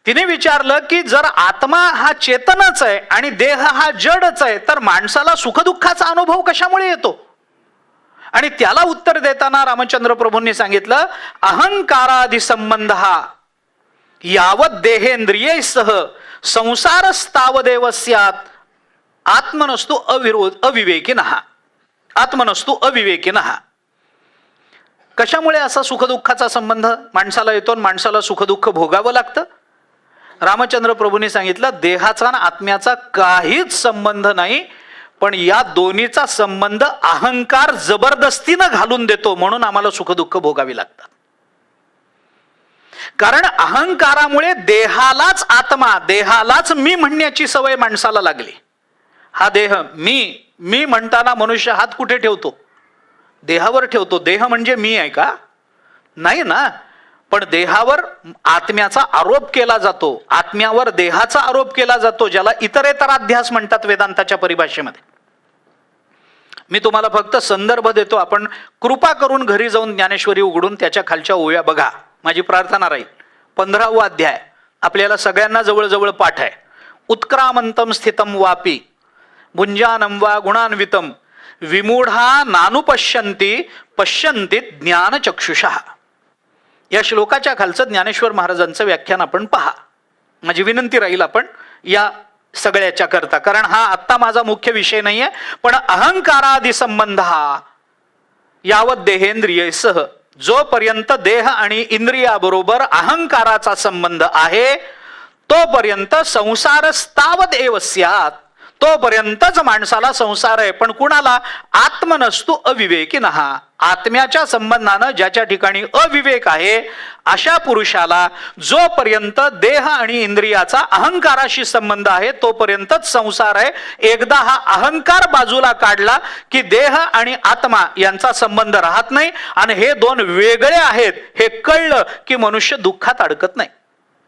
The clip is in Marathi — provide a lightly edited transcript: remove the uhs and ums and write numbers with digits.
तिने विचारलं की जर आत्मा हा चेतनच आहे आणि देह हा जडच आहे तर माणसाला सुखदुःखाचा अनुभव कशामुळे येतो? आणि त्याला उत्तर देताना रामचंद्र प्रभूंनी सांगितलं, अहंकारादि संबंध हा यावत देहेंद्रियैसह संसारस्तावदेव स्यात् आत्मनस्तु अविवेकिनः. आत्मनस्तु अविवेकिनः. कशामुळे असा सुखदुःखाचा संबंध माणसाला येतो आणि माणसाला सुखदुःख भोगावं लागतं? रामचंद्र प्रभूंनी सांगितलं, देहाचा आणि आत्म्याचा काहीच संबंध नाही, पण या दोन्हीचा संबंध अहंकार जबरदस्तीनं घालून देतो, म्हणून आम्हाला सुखदुःख भोगावी लागतात. कारण अहंकारामुळे देहालाच आत्मा, देहालाच मी म्हणण्याची सवय माणसाला लागली. हा देह मी म्हणताना मनुष्य हात कुठे ठेवतो? देहावर ठेवतो. देह म्हणजे मी आहे का? नाही ना. पण देहावर आत्म्याचा आरोप केला जातो, आत्म्यावर देहाचा आरोप केला जातो, ज्याला इतरेतराध्यास म्हणतात वेदांताच्या परिभाषेमध्ये. मी तुम्हाला फक्त संदर्भ देतो. आपण कृपा करून घरी जाऊन ज्ञानेश्वरी उघडून त्याच्या खालच्या ओव्या बघा. माझी प्रार्थना राहील. 15वा अध्याय आपल्याला सगळ्यांना जवळजवळ पाठ आहे. उत्क्रामंतम स्थितम वापी भुंजानं वा गुणान्वितम विमूढा नानुपश्यन्ति पश्यन्ति ज्ञानचक्षुषः. या श्लोकाच्या खालचं ज्ञानेश्वर महाराजांचं व्याख्यान आपण पहा. माझी विनंती राहील आपण या सगळ्याच्या करता, कारण हा आत्ता माझा मुख्य विषय नाहीये. पण अहंकारादि संबंध हा यावत देहेंद्रियैसह, जोपर्यंत देह आणि इंद्रियाबरोबर अहंकाराचा संबंध आहे तोपर्यंत संसारस्तावत एव स्यात्, तोपर्यंतच माणसाला संसार आहे. पण कुणाला? आत्मनस्तु अविवेकिनः. आत्म्याच्या संबंधानं ज्याच्या ठिकाणी अविवेक आहे अशा पुरुषाला जोपर्यंत देह आणि इंद्रियाचा अहंकाराशी संबंध आहे तोपर्यंतच संसार आहे. एकदा हा अहंकार बाजूला काढला की देह आणि आत्मा यांचा संबंध राहत नाही, आणि हे दोन वेगळे आहेत हे कळलं की मनुष्य दुःखात अडकत नाही.